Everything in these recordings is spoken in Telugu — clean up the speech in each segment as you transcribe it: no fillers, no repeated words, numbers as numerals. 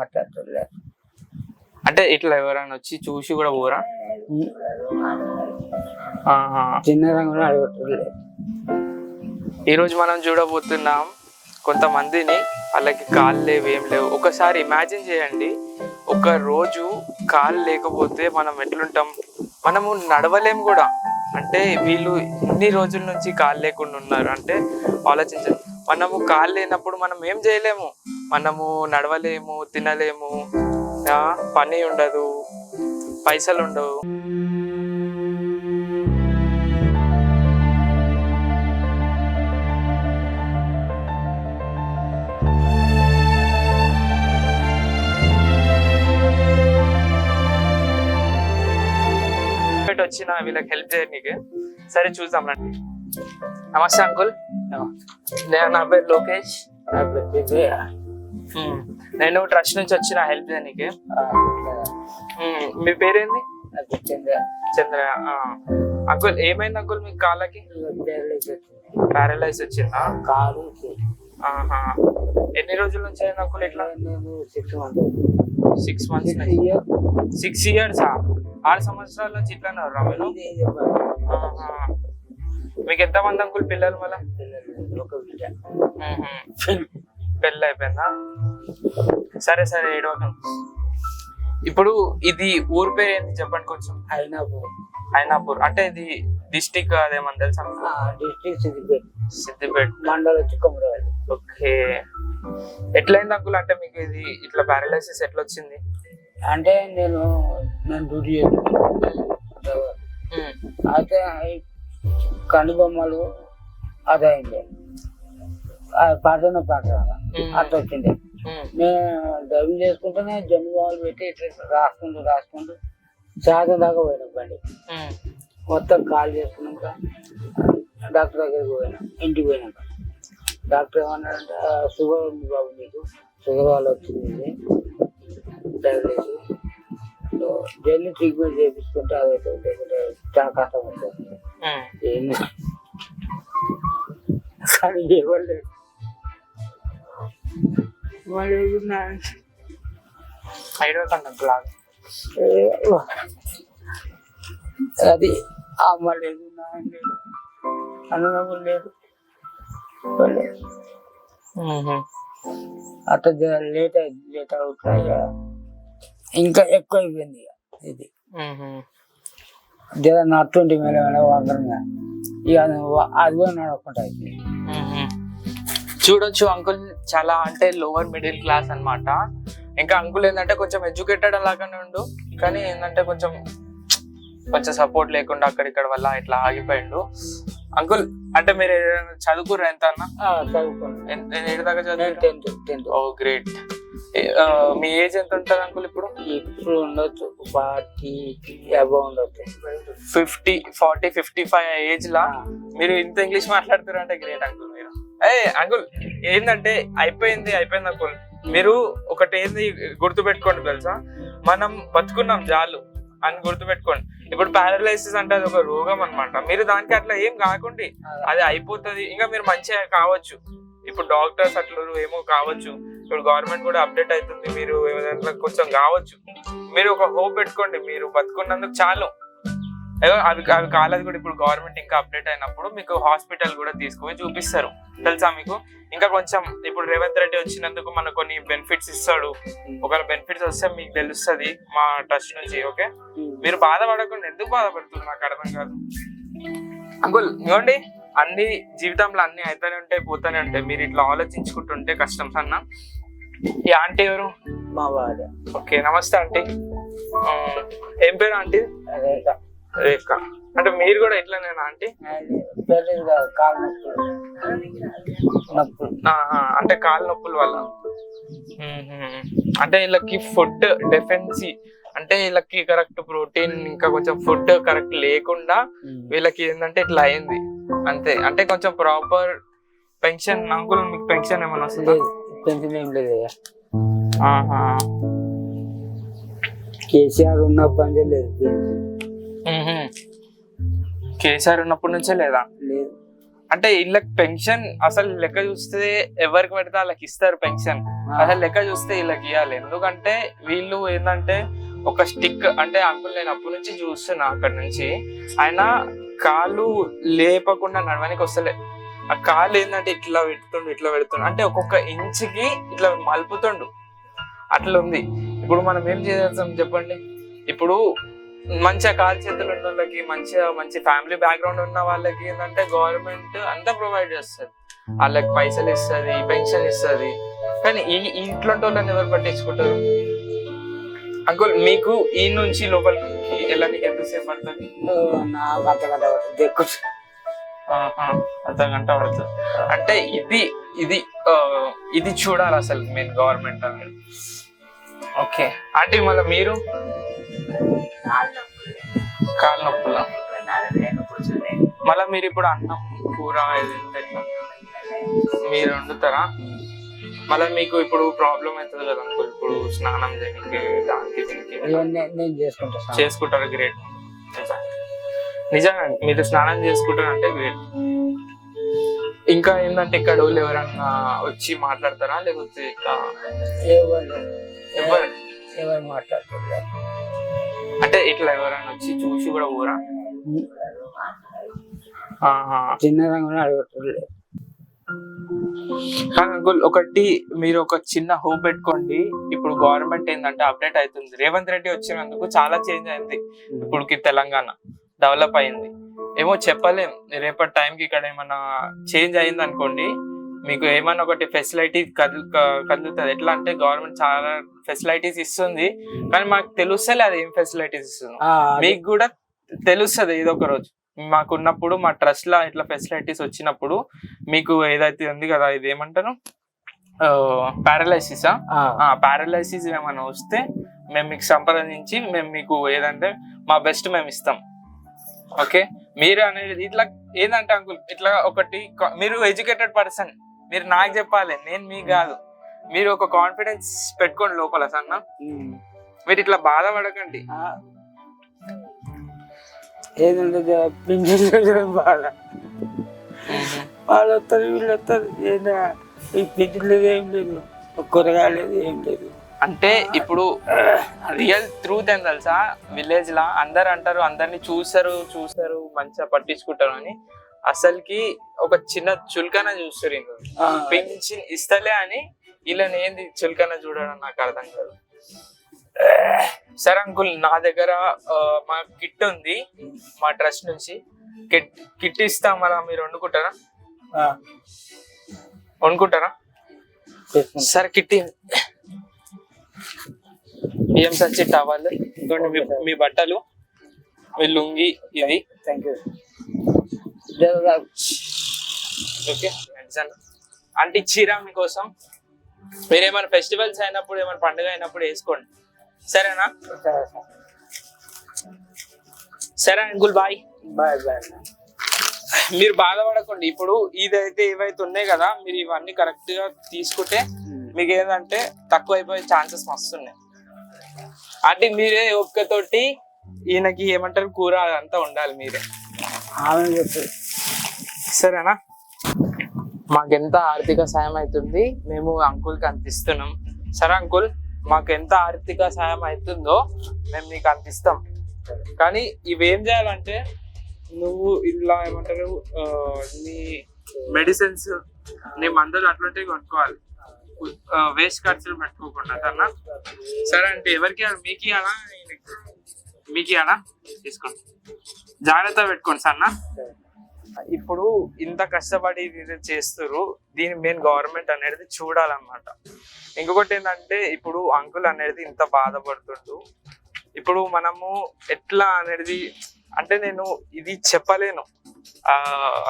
మాట్లాడుతుండే. అంటే ఇట్లా ఎవరైనా వచ్చి చూసి కూడా పోరా? చిన్న రంగులు అడగట్లేదు. ఈరోజు మనం చూడబోతున్నాం కొంతమందిని, వాళ్ళకి కాళ్ళు లేవు, ఏం లేవు. ఒకసారి ఇమాజిన్ చేయండి, ఒక రోజు కాళ్ళు లేకపోతే మనం ఎట్లుంటాం? మనము నడవలేము కూడా. అంటే వీళ్ళు ఇన్ని రోజుల నుంచి కాళ్ళు లేకుండా ఉన్నారు అంటే ఆలోచించండి. మనము కాళ్ళు లేనప్పుడు మనం ఏం చేయలేము, మనము నడవలేము, తినలేము, పని ఉండదు, పైసలు ఉండవు. వచ్చిన వీళ్ళకి హెల్ప్ చేయడానికి. సరే చూద్దాం రండి. నమస్తే అంకుల్. నా పేరు లోకేష్. నేను ట్రస్ట్ నుంచి వచ్చిన హెల్ప్ చేయడానికి. మీ పేరేంది? చంద్ర. అంకుల్ ఏమైంది అంకుల్ మీకు కాళ్ళకి? ప్యారలైజ్ వచ్చిందా? కాలు ఎన్ని రోజుల నుంచి అయింది అంకుల్ ఇట్లా? 6 months. 6 years. 6 సంవత్సరాల నుంచి ఇట్లానే రా మీరు? మీకు ఎంతమంది అంకుల్ పిల్లలు? మళ్ళా పెళ్ళి అయిపోయిందా? సరే సరే ఏడవకండి. ఇప్పుడు ఇది ఊరు పేరు ఏంటి చెప్పండి కొంచెం. అయినాపూర్ అంటే ఇది డిస్టిక్ అదేమని తెలుసా? డిస్టిక్ సిద్దిపేట మండలం వచ్చి కొమరవెల్లి. ఓకే. ఎట్లయింది అంకుల్? అంటే మీకు ఇది ఇట్లా పారాలైసిస్ ఎట్లా వచ్చింది? అంటే నేను డ్యూటీ అయితే కనుబొమ్మలు అదైంది, పాటన అట్లా వచ్చింది. నేను డ్రైవింగ్ చేసుకుంటేనే జమ్ము వాళ్ళు పెట్టి ఇట్లా రాసుకుంటూ శాతం దాకా పోయినా బండి మొత్తం కాల్ చేసుకున్నాక డాక్టర్ దగ్గరికి పోయినా. ఇంటికి పోయినాక డాక్టర్ ఏమన్నాడంటే షుగర్ ఉంది బాబు, మీకు షుగర్ వల్ల వచ్చింది, డయాబెటీస్, డైలీ ట్రీట్మెంట్ చేయించుకుంటే అదైతే చాలా కష్టం ఉంటుంది. ఏమి కానీ ఇవ్వలేదు. అది అమ్మ లేదు, నాన్న లేదు, అన్నదమ్ములు లేదు. అట్లా లేట్ అవుతాయి, ఇంకా ఎక్కువ అయిపోయింది. ఇది జర నట్టుండి మెల్ల వంకరంగా ఇక అది కూడా నడవకుండా అయిపోయింది. చూడొచ్చు అంకుల్ చాలా అంటే లోవర్ మిడిల్ క్లాస్ అన్నమాట. ఇంకా అంకుల్ ఏంటంటే కొంచెం ఎడ్యుకేటెడ్ లాగానే ఉండు, కానీ ఏంటంటే కొంచెం సపోర్ట్ లేకుండా అక్కడిక్కడ వల్ల ఇట్లా ఆగిపోయిండు. అంకుల్ అంటే మీరు చదువుకుర్రా? ఎంత అన్న చదువుకున్నాను. ఏడు దాకా చదువు? 10th. ఓ గ్రేట్. మీ ఏజ్ ఎంత ఉంటుంది అంకుల్ ఇప్పుడు? ఇప్పుడు ఉండొచ్చు 40 అబౌవ్ ఉండొచ్చు. 50, 40, 55 ఏజ్ లా మీరు ఇంత ఇంగ్లీష్ మాట్లాడుతారు అంటే గ్రేట్ అంకుల్ మీరు. అంకుల్ ఏంటంటే అయిపోయింది అంకుల్. మీరు ఒకటి ఏంది గుర్తుపెట్టుకోండి తెలుసా, మనం బతుకున్నాం చాలు అని గుర్తుపెట్టుకోండి. ఇప్పుడు పారాలైసిస్ అంటే అది ఒక రోగం అన్నమాట. మీరు దానికి అట్లా ఏం కాకుండా అది అయిపోతుంది, ఇంకా మీరు మంచిగా కావచ్చు. ఇప్పుడు డాక్టర్స్ అట్లా ఏమో కావచ్చు, ఇప్పుడు గవర్నమెంట్ కూడా అప్డేట్ అవుతుంది, మీరు ఏదైనా కొంచెం కావచ్చు. మీరు ఒక హోప్ పెట్టుకోండి, మీరు బతుకున్నందుకు చాలు. అవి కాలేదు కూడా. ఇప్పుడు గవర్నమెంట్ ఇంకా అప్డేట్ అయినప్పుడు మీకు హాస్పిటల్ కూడా తీసుకుపోయి చూపిస్తారు తెలుసా మీకు. ఇంకా కొంచెం ఇప్పుడు రేవంత్ రెడ్డి వచ్చినందుకు మనకు కొన్ని బెనిఫిట్స్ ఇస్తాడు. ఒకవేళ బెనిఫిట్స్ వస్తే మీకు తెలుస్తుంది మా ట్రస్ట్ నుంచి. ఓకే, మీరు బాధపడకుండా. ఎందుకు బాధపడుతున్నారు నాకు అర్థం కాదు అంకుల్. ఇవ్వండి, అన్ని జీవితంలో అన్ని అయితేనే ఉంటాయి, పోతానే ఉంటాయి. మీరు ఇట్లా ఆలోచించుకుంటుంటే కష్టం సన్న. ఈ ఆంటీ ఎవరు? మా వాడు. ఓకే, నమస్తే ఆంటీ. ఏం పేరు ఆంటీ? రేఖ. అంటే మీరు కూడా ఇట్లానేనా ఆంటీ? అంటే కాళ్ళ నొప్పుల వల్ల. అంటే వీళ్ళకి ఫుడ్ డెఫిషియన్సీ, అంటే వీళ్ళకి కరెక్ట్ ప్రోటీన్ ఇంకా కొంచెం ఫుడ్ కరెక్ట్ లేకుండా వీళ్ళకి ఏంటంటే ఇట్లా అయింది అంతే. అంటే కొంచెం ప్రాపర్ పెన్షన్. అంకుల్ మీకు పెన్షన్ ఏమైనా వస్తుందా? పెన్షన్ ఏం లేదు. కేసీఆర్ ఉన్నప్పటి లేదు. కేసీఆర్ ఉన్నప్పటి నుంచే లేదా? లేదు. అంటే వీళ్ళకి పెన్షన్ అసలు లెక్క చూస్తే ఎవరికి పెడితే వాళ్ళకి ఇస్తారు పెన్షన్. అసలు లెక్క చూస్తే వీళ్ళకి ఇవ్వాలి. ఎందుకంటే వీళ్ళు ఏంటంటే ఒక స్టిక్ అంటే అంకుల్ నేను అప్పటి నుంచి చూస్తున్నా అక్కడ నుంచి ఆయన కాళ్ళు లేపకుండా నడవడానికి వస్తలే. ఆ కాళ్ళు ఏంటంటే ఇట్లా పెడుతుండు అంటే ఒక్కొక్క ఇంచుకి ఇట్లా మలుపుతుండు అట్లా ఉంది. ఇప్పుడు మనం ఏం చేస్తాం చెప్పండి? ఇప్పుడు మంచిగా కాలు చేతులు ఉన్న వాళ్ళకి మంచి ఫ్యామిలీ బ్యాక్గ్రౌండ్ ఉన్న వాళ్ళకి ఏంటంటే గవర్నమెంట్ అంతా ప్రొవైడ్ చేస్తుంది, వాళ్ళకి పైసలు ఇస్తుంది, పెన్షన్ ఇస్తుంది. కానీ ఇట్లాంటి వాళ్ళని ఎవరు పట్టించుకుంటారు? అంకుల్ మీకు ఈ నుంచి లోపలికి వెళ్ళడానికి ఎంతసేపు పడుతుంది? అర్ధగంట పడుతుంది. అంటే ఇది చూడాలి అసలు మెయిన్ గవర్నమెంట్ అనేది. ఓకే అంటే మళ్ళీ మీరు కాళ్ళ నొప్పులా? మళ్ళీ మీరు ఇప్పుడు అన్నం కూర ఎట్లా మీరు వండుతారా? మళ్ళీ మీకు ఇప్పుడు ప్రాబ్లం అవుతుంది కదా అంకుల్, ఇప్పుడు స్నానం చేయడానికి దానికి దీనికి చేసుకుంటారు. గ్రేట్, నిజంగా మీరు స్నానం చేసుకుంటారు అంటే గ్రేట్. ఇంకా ఏంటంటే ఇక్కడ వాళ్ళు ఎవరన్నా వచ్చి మాట్లాడతారా లేకపోతే ఎవరు మాట్లాడుతున్నారు? అంటే ఇట్లా ఎవరైనా వచ్చి చూసి కూడా పోరా? చిన్నగా అడుగుతుంది. అంకుల్ ఒకటి మీరు ఒక చిన్న హోప్ పెట్టుకోండి. ఇప్పుడు గవర్నమెంట్ ఏంటంటే అప్డేట్ అవుతుంది. రేవంత్ రెడ్డి వచ్చినందుకు చాలా చేంజ్ అయింది. ఇప్పుడుకి తెలంగాణ డెవలప్ అయింది ఏమో చెప్పలేం. రేపటి టైంకి ఇక్కడ ఏమన్నా చేంజ్ అయింది అనుకోండి, మీకు ఏమన్నా ఒకటి ఫెసిలిటీ కదులుతుంది. ఎట్లా అంటే గవర్నమెంట్ చాలా ఫెసిలిటీస్ ఇస్తుంది, కానీ మాకు తెలుస్తలే అది ఏం ఫెసిలిటీస్ ఇస్తుంది. మీకు కూడా తెలుస్తుంది ఏదో ఒక రోజు. మాకున్నప్పుడు మా ట్రస్ట్ లా ఇట్లా ఫెసిలిటీస్ వచ్చినప్పుడు మీకు ఏదైతే ఉంది కదా, ఇది ఏమంటారు పారాలైసిస్ ఏమైనా వస్తే మేము మీకు సంప్రదించి మేము మీకు ఏదంటే మా బెస్ట్ మేము ఇస్తాం. ఓకే మీరు అనేది ఇట్లా ఏంటంటే అంకుల్ ఇట్లా ఒకటి మీరు ఎడ్యుకేటెడ్ పర్సన్, మీరు నాకు చెప్పాలి, నేను మీకు కాదు. మీరు ఒక కాన్ఫిడెన్స్ పెట్టుకోండి లోపల సన్న. మీరు ఇట్లా బాధపడకండి. ఏదంటే బాధ వాళ్ళు వస్తారు వీళ్ళు వస్తారు, ఈ పింఛన్ లేదు ఏం లేదు, కూరగాయలు లేదు ఏం లేదు. అంటే ఇప్పుడు రియల్ ట్రూత్ ఏం తెలుసా, విలేజ్ లా అందరు అంటారు అందరినీ చూస్తారు మంచిగా పట్టించుకుంటారు అని. అసలుకి ఒక చిన్న చులకన చూస్తారు, పింఛన్ ఇస్తలే అని. వీళ్ళని ఏంది చులకన చూడడం నాకు అర్థం కాదు. సరే అంకుల్, నా దగ్గర మా కిట్ ఉంది మా ట్రస్ట్ నుంచి, కిట్ ఇస్తాం కదా, మీరు వండుకుంటారా? సరే కిట్ ఏం సంచి టవల్, మీ బట్టలు, మీ లుంగి, ఇది ఓకే. అంటే చీర మీకోసం, మీరు ఏమైనా ఫెస్టివల్స్ అయినప్పుడు ఏమైనా పండుగ అయినప్పుడు వేసుకోండి, సరేనా? సరే అంకుల్, బాయ్. మీరు బాధపడకండి. ఇప్పుడు ఇదైతే ఏవైతే ఉన్నాయి కదా, మీరు ఇవన్నీ కరెక్ట్ గా తీసుకుంటే మీకు ఏంటంటే తక్కువ అయిపోయే ఛాన్సెస్ మస్తున్నాయి. అంటే మీరే ఒక్కతోటి ఈయనకి ఏమంటారు కూర అదంతా ఉండాలి మీరే, సరేనా? మాకెంత ఆర్థిక సాయం అవుతుంది మేము అంకుల్కి అందిస్తున్నాం. సరే అంకుల్, మాకు ఎంత ఆర్థిక సాయం అవుతుందో మేము నీకు అందిస్తాం. కానీ ఇవేం చేయాలంటే నువ్వు ఇలా ఏమంటారు నీ మెడిసిన్స్, నీ మందులు అట్లాంటివి కొనుక్కోవాలి, వేస్ట్ ఖర్చులు పెట్టుకోకుండా కన్నా. సరే అంటే ఎవరికి మీకు ఇవ్వాలా మీకు ఇవ్వాలా తీసుకోండి, జాగ్రత్త పెట్టుకోండి సన్న. ఇప్పుడు ఇంత కష్టపడి చేస్తారు, దీని మెయిన్ గవర్నమెంట్ అనేది చూడాలన్నమాట. ఇంకొకటి ఏంటంటే ఇప్పుడు అంకుల్ అనేది ఇంత బాధపడుతుండు. ఇప్పుడు మనము ఎట్లా అనేది అంటే నేను ఇది చెప్పలేను,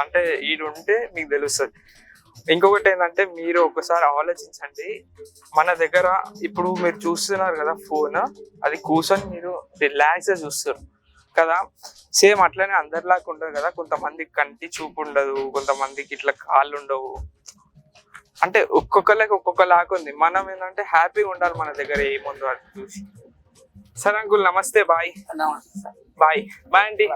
అంటే ఈడు ఉంటే మీకు తెలుస్తుంది. ఇంకొకటి ఏంటంటే మీరు ఒకసారి ఆలోచించండి, మన దగ్గర ఇప్పుడు మీరు చూస్తున్నారు కదా ఫోన్, అది కూర్చొని మీరు రిలాక్స్గా చూస్తారు కదా. సేమ్ అట్లనే అందరిలాగా ఉండదు కదా, కొంతమందికి కంటి చూపు ఉండదు, కొంతమందికి ఇట్లా కాళ్ళు ఉండవు. అంటే ఒక్కొక్కరికి ఒక్కొక్కలాగా ఉంది. మనం ఏంటంటే హ్యాపీగా ఉండాలి మన దగ్గర ఏముందో అది చూసి. సరే అంకుల్, నమస్తే, బాయ్. Bye bye aunty.